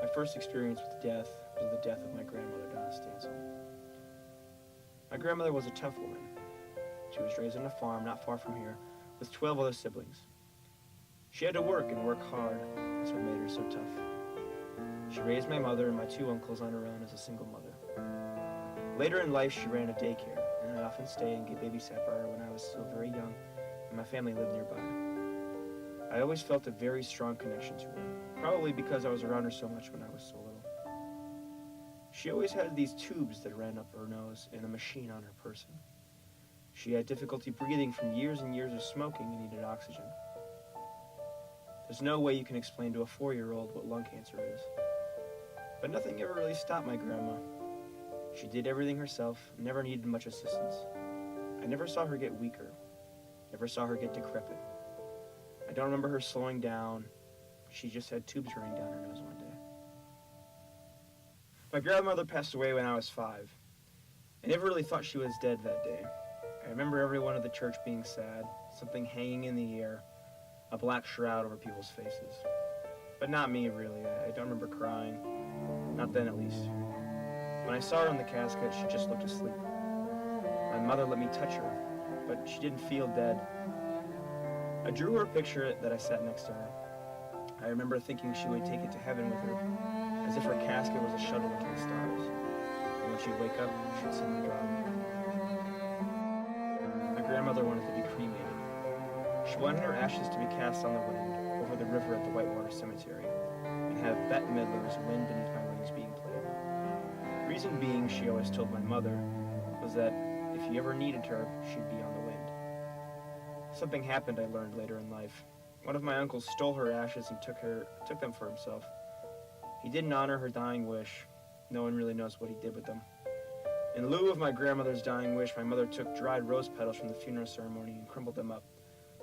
My first experience with death was the death of my grandmother, Donna Stancil. My grandmother was a tough woman. She was raised on a farm not far from here with 12 other siblings. She had to work and work hard. That's what made her so tough. She raised my mother and my two uncles on her own as a single mother. Later in life, she ran a daycare, and I'd often stay and get babysat by her when I was still very young and my family lived nearby. I always felt a very strong connection to her, probably because I was around her so much when I was so little. She always had these tubes that ran up her nose and a machine on her person. She had difficulty breathing from years and years of smoking and needed oxygen. There's no way you can explain to a 4-year-old what lung cancer is. But nothing ever really stopped my grandma. She did everything herself, never needed much assistance. I never saw her get weaker, never saw her get decrepit. I don't remember her slowing down. She just had tubes running down her nose one day. My grandmother passed away when I was 5. I never really thought she was dead that day. I remember everyone at the church being sad, something hanging in the air, a black shroud over people's faces. But not me, really. I don't remember crying. Not then, at least. When I saw her in the casket, she just looked asleep. My mother let me touch her, but she didn't feel dead. I drew her a picture that I sat next to her. I remember thinking she would take it to heaven with her, as if her casket was a shuttle into the stars. And when she'd wake up, she'd see me drop. My grandmother wanted to be cremated. She wanted her ashes to be cast on the wind over the river at the Whitewater Cemetery and have Bette Midler's Wind Beneath My Wings being played. The reason being, she always told my mother, was that if you ever needed her, she'd be on the wind. Something happened, I learned later in life. One of my uncles stole her ashes and took them for himself. He didn't honor her dying wish. No one really knows what he did with them. In lieu of my grandmother's dying wish, my mother took dried rose petals from the funeral ceremony and crumpled them up,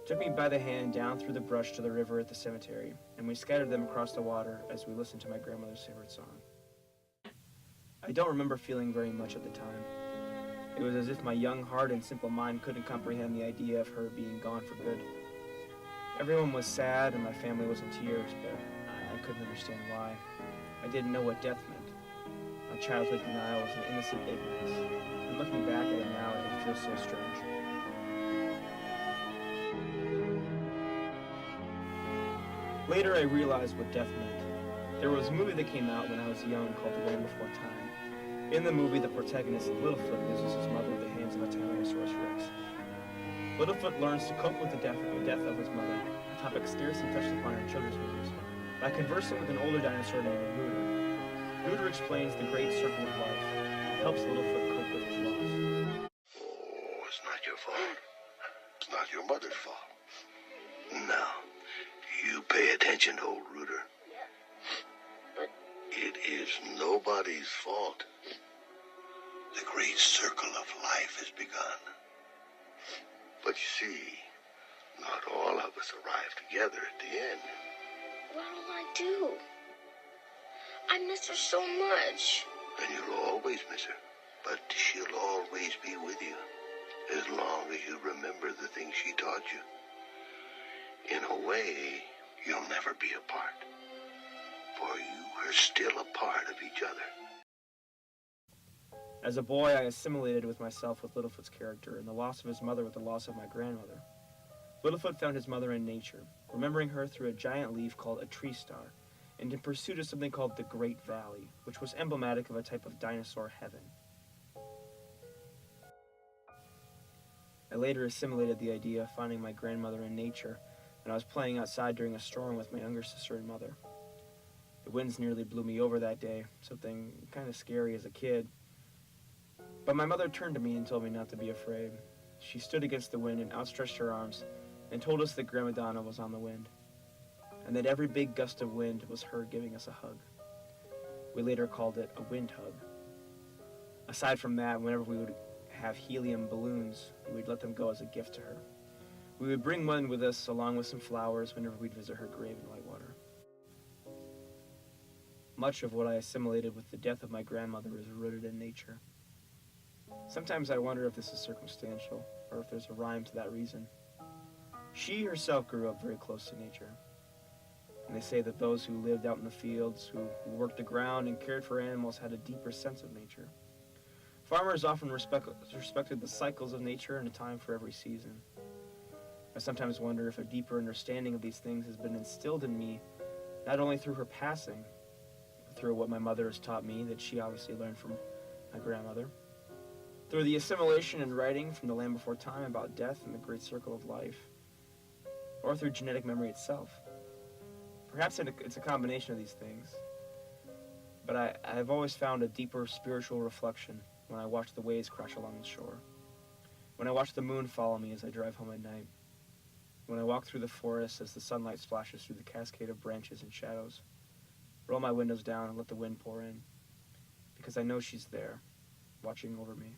took me by the hand down through the brush to the river at the cemetery, and we scattered them across the water as we listened to my grandmother's favorite song. I don't remember feeling very much at the time. It was as if my young heart and simple mind couldn't comprehend the idea of her being gone for good. Everyone was sad and my family was in tears, but I couldn't understand why. I didn't know what death meant. My childhood denial was an innocent ignorance, and looking back at it now, it feels so strange. Later, I realized what death meant. There was a movie that came out when I was young called The Land Before Time. In the movie, the protagonist, Littlefoot, loses his mother at the hands of a Tyrannosaurus Rex. Littlefoot learns to cope with the death of his mother, a topic scarcely touched upon in children's movies, by conversing with an older dinosaur named Rooter. Rooter explains the great circle of life and helps Littlefoot cope with his loss. Oh, it's not your fault. It's not your mother's fault. No, you pay attention, old Rooter. But it is nobody's fault. The great circle of life has begun. But you see, not all of us arrive together at the end. what'll I do? I miss her so much. And you'll always miss her. But she'll always be with you. As long as you remember the things she taught you. In a way, you'll never be apart. For you are still a part of each other. As a boy, I assimilated with myself with Littlefoot's character, and the loss of his mother with the loss of my grandmother. Littlefoot found his mother in nature, remembering her through a giant leaf called a tree star, and in pursuit of something called the Great Valley, which was emblematic of a type of dinosaur heaven. I later assimilated the idea of finding my grandmother in nature when I was playing outside during a storm with my younger sister and mother. The winds nearly blew me over that day, something kind of scary as a kid. But my mother turned to me and told me not to be afraid. She stood against the wind and outstretched her arms and told us that Grandma Donna was on the wind, and that every big gust of wind was her giving us a hug. We later called it a wind hug. Aside from that, whenever we would have helium balloons, we'd let them go as a gift to her. We would bring one with us along with some flowers whenever we'd visit her grave in Whitewater. Much of what I assimilated with the death of my grandmother is rooted in nature. Sometimes I wonder if this is circumstantial, or if there's a rhyme to that reason. She herself grew up very close to nature. And they say that those who lived out in the fields, who worked the ground and cared for animals, had a deeper sense of nature. Farmers often respected the cycles of nature and a time for every season. I sometimes wonder if a deeper understanding of these things has been instilled in me, not only through her passing, but through what my mother has taught me, that she obviously learned from my grandmother, through the assimilation and writing from the Land Before Time about death and the great circle of life, or through genetic memory itself. Perhaps it's a combination of these things, but I've always found a deeper spiritual reflection when I watch the waves crash along the shore, when I watch the moon follow me as I drive home at night, when I walk through the forest as the sunlight splashes through the cascade of branches and shadows, roll my windows down and let the wind pour in, because I know she's there, watching over me.